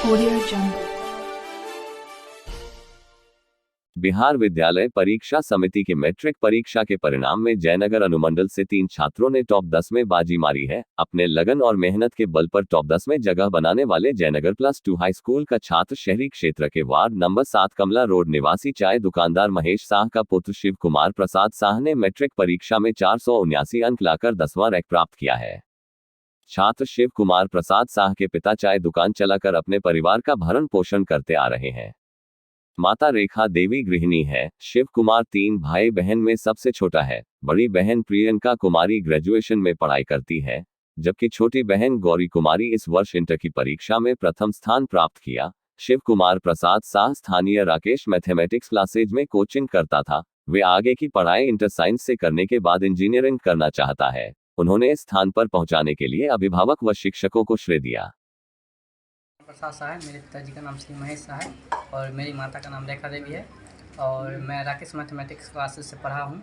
Audio Jungle. Bihar विद्यालय परीक्षा समिति की मैट्रिक परीक्षा के परिणाम में जयनगर अनुमंडल से 3 छात्रों ने टॉप 10 में बाजी मारी है। अपने लगन और मेहनत के बल पर टॉप 10 में जगह बनाने वाले जयनगर +2 हाई स्कूल का छात्र शहरी क्षेत्र के वार्ड नंबर 7 कमला रोड निवासी चाय दुकानदार महेश शाह का पुत्र शिव कुमार प्रसाद शाह ने मैट्रिक परीक्षा में 479 अंक लाकर 10वां रैंक प्राप्त किया है। छात्र शिव कुमार प्रसाद शाह के पिता चाय दुकान चलाकर अपने परिवार का भरण पोषण करते आ रहे हैं। माता रेखा देवी गृहिणी है। शिव कुमार 3 भाई बहन में सबसे छोटा है। बड़ी बहन प्रियंका कुमारी ग्रेजुएशन में पढ़ाई करती है, जबकि छोटी बहन गौरी कुमारी इस वर्ष इंटर की परीक्षा में प्रथम स्थान प्राप्त किया। शिव कुमार प्रसाद शाह स्थानीय राकेश मैथमेटिक्स क्लासेज में कोचिंग करता था। वे आगे की पढ़ाई इंटर साइंस से करने के बाद इंजीनियरिंग करना चाहता है। उन्होंने इस स्थान पर पहुंचाने के लिए अभिभावक व शिक्षकों को श्रेय दिया। प्रसाद शाह है। मेरे पिताजी का नाम श्री महेश शाह है और मेरी माता का नाम रेखा देवी है और मैं राकेश मैथमेटिक्स क्लासेस से पढ़ा हूँ।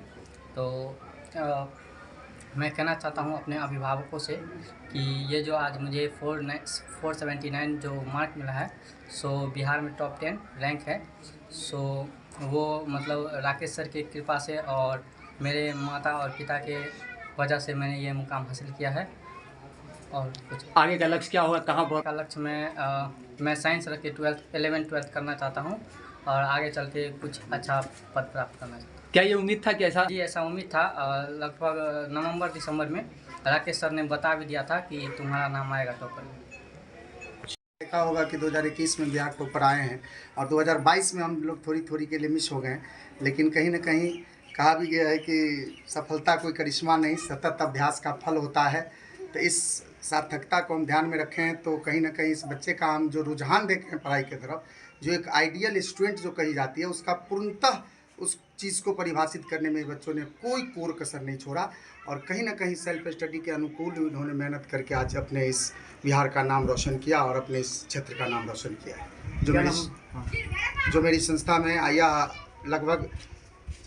तो मैं कहना चाहता हूँ अपने अभिभावकों से कि ये जो आज मुझे 479 जो मार्क मिला है, सो बिहार में टॉप 10 रैंक है। सो वो मतलब राकेश सर की कृपा से और मेरे माता और पिता के वजह से मैंने ये मुकाम हासिल किया है। और कुछ आगे का लक्ष्य क्या होगा, कहाँ पर? का लक्ष्य मैं साइंस रख के 11th-12th करना चाहता हूँ और आगे चल के कुछ अच्छा पद प्राप्त करना चाहता हूँ। क्या ये उम्मीद था कि ऐसा? जी, ऐसा उम्मीद था। लगभग नवंबर-दिसंबर में राकेश सर ने बता भी दिया था कि तुम्हारा नाम आएगा टॉपर में। देखा होगा कि 2021 में बिहार टॉपर आए हैं और 2022 में हम लोग थोड़ी के लिए मिस हो गए, लेकिन कहीं ना कहीं कहा भी गया है कि सफलता कोई करिश्मा नहीं, सतत अभ्यास का फल होता है। तो इस सार्थकता को हम ध्यान में रखें तो कहीं ना कहीं इस बच्चे का हम जो रुझान देखें पढ़ाई की तरफ, जो एक आइडियल स्टूडेंट जो कही जाती है, उसका पूर्णतः उस चीज़ को परिभाषित करने में बच्चों ने कोई कोर कसर नहीं छोड़ा और कहीं ना कहीं सेल्फ स्टडी के अनुकूल उन्होंने मेहनत करके आज अपने इस बिहार का नाम रोशन किया और अपने इस क्षेत्र का नाम रोशन किया है। जो मेरी संस्था में आया लगभग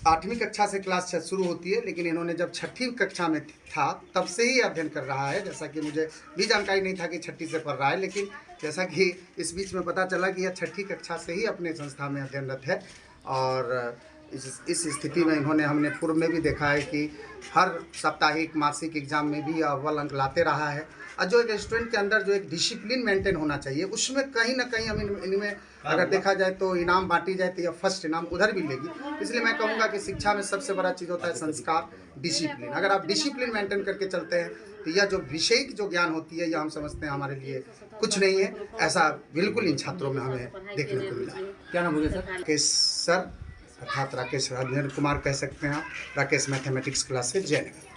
8वीं कक्षा से क्लास शुरू होती है, लेकिन इन्होंने जब 6ठी कक्षा में था तब से ही अध्ययन कर रहा है। जैसा कि मुझे भी जानकारी नहीं था कि 6ठी से पढ़ रहा है, लेकिन जैसा कि इस बीच में पता चला कि यह 6ठी कक्षा से ही अपने संस्था में अध्ययनरत है। और इस स्थिति में इन्होंने हमने पूर्व में भी देखा है कि हर साप्ताहिक मासिक एग्जाम में भी अव्वल अंक लाते रहा है। और जो एक स्टूडेंट के अंदर जो एक डिसिप्लिन मेंटेन होना चाहिए, उसमें कहीं ना कहीं हम इनमें अगर देखा जाए तो इनाम बांटी जाए तो यह फर्स्ट इनाम उधर भी लेगी। इसलिए मैं कहूँगा कि शिक्षा में सबसे बड़ा चीज़ होता है संस्कार, डिसिप्लिन। अगर आप डिसिप्लिन मेंटेन करके चलते हैं तो यह जो विषय की जो ज्ञान होती है, यह हम समझते हैं हमारे लिए कुछ नहीं है। ऐसा बिल्कुल इन छात्रों में हमें देखने को मिला। क्या नाम होगा सर? राकेश सर अर्थात राकेश राजेंद्र कुमार कह सकते हैं आप, राकेश मैथमेटिक्स क्लास से जयनगर।